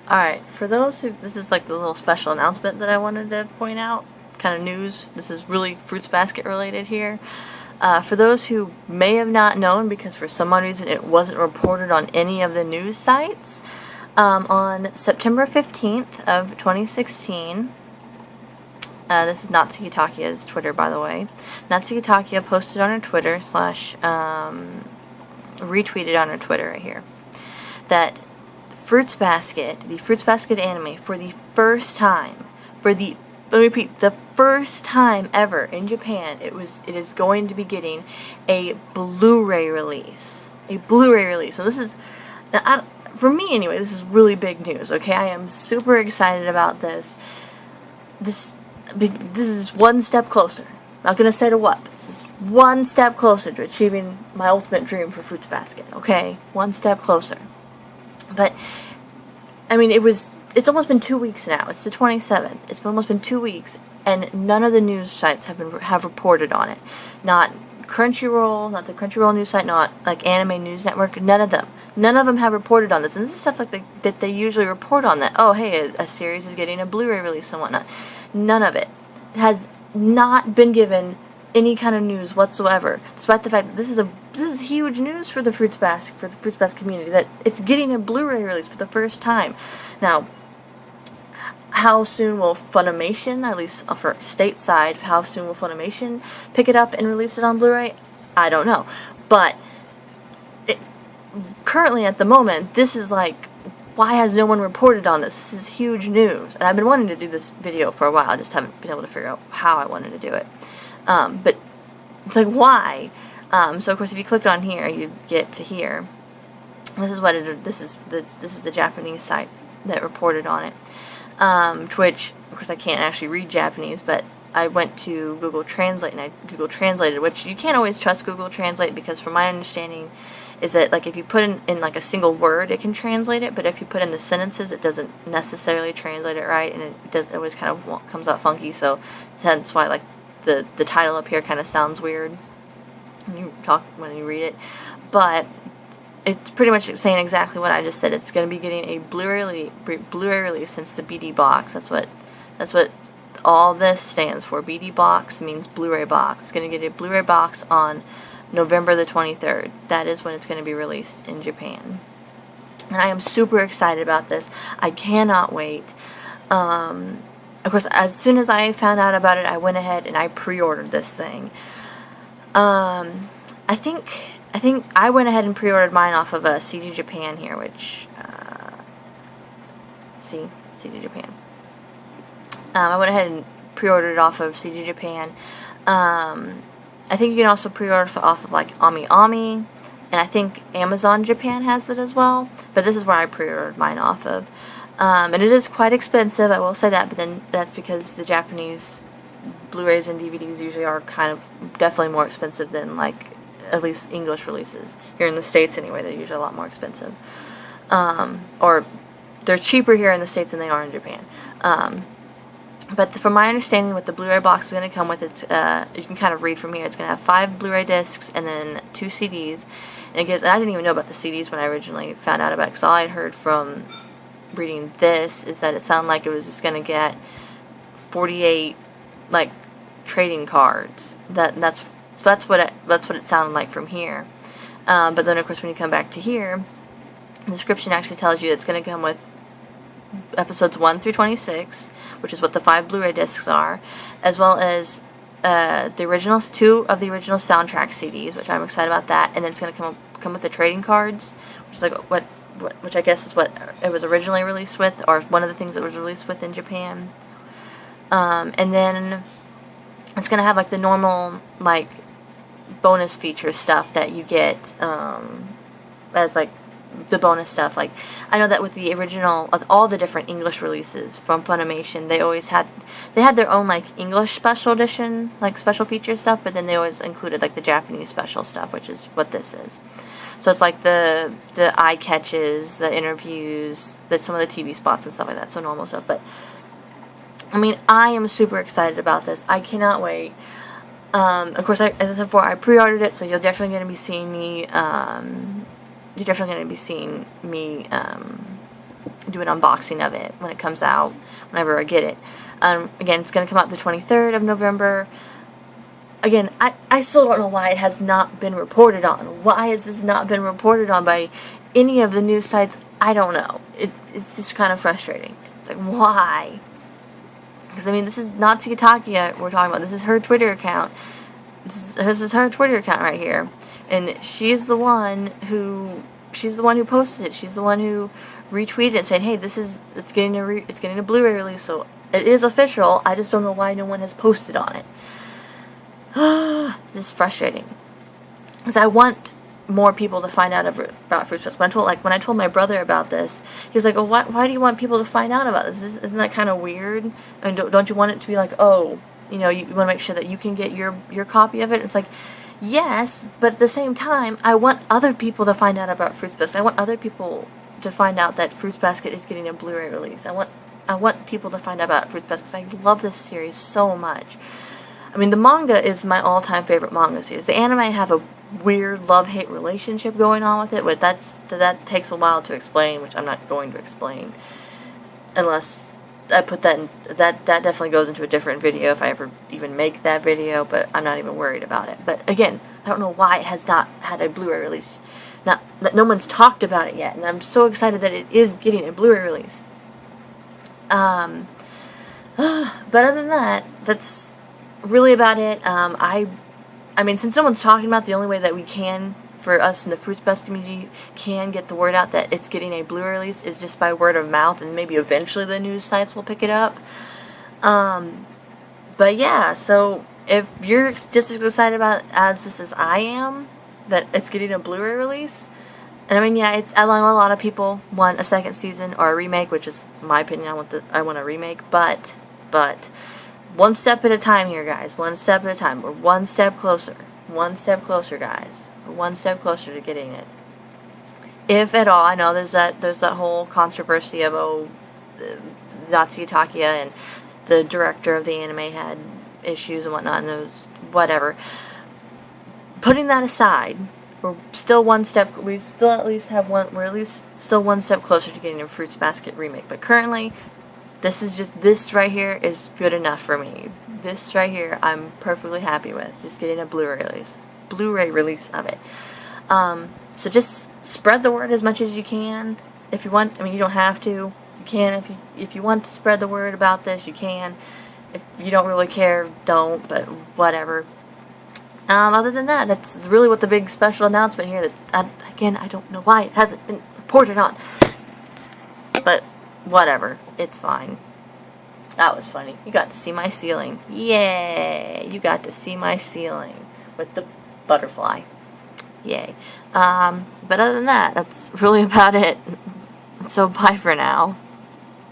Alright, for those who, this is like the little special announcement that I wanted to point out, kind of news. This is really Fruits Basket related here. For those who may have not known, because for some odd reason it wasn't reported on any of the news sites, on September 15th of 2016, this is Natsuki Takia's Twitter, by the way. Natsuki Takia posted on her Twitter, retweeted on her Twitter right here, that Fruits Basket, the Fruits Basket anime, for the first time, let me repeat, the first time ever in Japan, it is going to be getting a Blu-ray release. A Blu-ray release. So this is, for me anyway, this is really big news, okay? I am super excited about this. This is one step closer. Not gonna say to what, but this is one step closer to achieving my ultimate dream for Fruits Basket, okay? One step closer. But, I mean, it's almost been 2 weeks now. It's the 27th. It's almost been 2 weeks, and none of the news sites have reported on it. Not Crunchyroll, not the Crunchyroll news site, not like Anime News Network. None of them. None of them have reported on this. And this is stuff like that they usually report on. That, oh, hey, a series is getting a Blu-ray release and whatnot. None of it has not been given any kind of news whatsoever, despite the fact that this is huge news for the Fruits Basket community, that it's getting a Blu-ray release for the first time. Now, how soon will Funimation, at least for stateside, how soon will Funimation pick it up and release it on Blu-ray? I don't know. But currently, at the moment, this is like, why has no one reported on this? This is huge news. And I've been wanting to do this video for a while. I just haven't been able to figure out how I wanted to do it. But it's like, why? So of course, if you clicked on here, you get to here. This is what this is the Japanese site that reported on it. To which, of course, I can't actually read Japanese, but I went to Google Translate and I Google Translated, which you can't always trust Google Translate, because from my understanding is that, like, if you put in like a single word, it can translate it, but if you put in the sentences, it doesn't necessarily translate it right, and it always kind of comes out funky. So that's why, like, the title up here kind of sounds weird when you read it, but it's pretty much saying exactly what I just said. It's going to be getting a Blu-ray release since the BD box. That's what all this stands for. BD box means Blu-ray box. It's going to get a Blu-ray box on November the 23rd. That is when it's going to be released in Japan. And I am super excited about this. I cannot wait. Of course, as soon as I found out about it, I went ahead and I pre-ordered this thing. I think I went ahead and pre-ordered mine off of CDJapan here, which, CDJapan. I went ahead and pre-ordered it off of CDJapan. I think you can also pre-order off of, like, AmiAmi, and I think Amazon Japan has it as well, but this is where I pre-ordered mine off of. And it is quite expensive, I will say that, but then that's because the Japanese Blu-rays and DVDs usually are kind of definitely more expensive than, like, at least English releases. Here in the States anyway, they're usually a lot more expensive. Or they're cheaper here in the States than they are in Japan. But from my understanding, what the Blu-ray box is going to come with, you can kind of read from here, it's going to have 5 Blu-ray discs and then 2 CDs. And I didn't even know about the CDs when I originally found out about it, because all I had heard from reading this is that it sounded like it was just going to get 48, like, trading cards. That's what it sounded like from here. But then, of course, when you come back to here, the description actually tells you it's going to come with episodes 1 through 26, which is what the 5 Blu-ray discs are, as well as the originals, 2 of the original soundtrack CDs, which I'm excited about that, and then it's going to come with the trading cards, which is like which I guess is what it was originally released with, or one of the things that was released with in Japan. And then it's going to have, like, the normal, like, bonus feature stuff that you get as, like, the bonus stuff. Like, I know that with the original, with all the different English releases from Funimation, they had their own, like, English special edition, like, special feature stuff, but then they always included, like, the Japanese special stuff, which is what this is. So it's like the eye catches, the interviews, some of the TV spots and stuff like that, so normal stuff. But I mean, I am super excited about this. I cannot wait. Of course, as I said before, I pre-ordered it, so you're definitely going to be seeing me. do an unboxing of it when it comes out, whenever I get it. Again, it's going to come out the 23rd of November. Again, I still don't know why it has not been reported on. Why has this not been reported on by any of the news sites? I don't know. It's just kind of frustrating. It's like, why? Because, I mean, this is not Takia we're talking about. This is her Twitter account. This is her Twitter account right here. And she's the one who posted it. She's the one who retweeted it saying, hey, it's getting a Blu-ray release, so it is official. I just don't know why no one has posted on it. This is frustrating. Because I want more people to find out about Fruits Basket. When I told my brother about this, he was like, oh, why do you want people to find out about this? Isn't that kind of weird? I mean, don't you want it to be like, oh, you want to make sure that you can get your copy of it? It's like, yes, but at the same time, I want other people to find out about Fruits Basket. I want other people to find out that Fruits Basket is getting a Blu-ray release. I want people to find out about Fruits Basket because I love this series so much. I mean, the manga is my all-time favorite manga series. The anime, I have a weird love-hate relationship going on with it, but that takes a while to explain, which I'm not going to explain unless I put that in. That definitely goes into a different video if I ever even make that video, but I'm not even worried about it. But again, I don't know why it has not had a Blu-ray release. No one's talked about it yet, and I'm so excited that it is getting a Blu-ray release. But other than that, that's really about it. I mean, since no one's talking about it, the only way that we can, for us in the Fruits Basket community, can get the word out that it's getting a Blu-ray release is just by word of mouth, and maybe eventually the news sites will pick it up. But yeah, so if you're just as excited about as I am, that it's getting a Blu-ray release, and I mean, yeah, I know a lot of people want a second season or a remake, which is my opinion. I want a remake, but one step at a time here, guys. One step at a time. We're one step closer. One step closer, guys. We're one step closer to getting it. If at all. I know there's that whole controversy of, Natsuki Takia and the director of the anime had issues and whatnot, and those, whatever. Putting that aside, we're still one step, we're at least still one step closer to getting a Fruits Basket remake. But currently, this right here is good enough for me. This right here, I'm perfectly happy with. Just getting a Blu-ray release of it. So just spread the word as much as you can. If you want, I mean, you don't have to. You can if you want to spread the word about this, you can. If you don't really care, don't. But whatever. Other than that, that's really what the big special announcement here. Again, I don't know why it hasn't been reported on. But whatever, it's fine. That was funny. You got to see my ceiling. Yay! You got to see my ceiling with the butterfly. Yay. But other than that, that's really about it. So bye for now.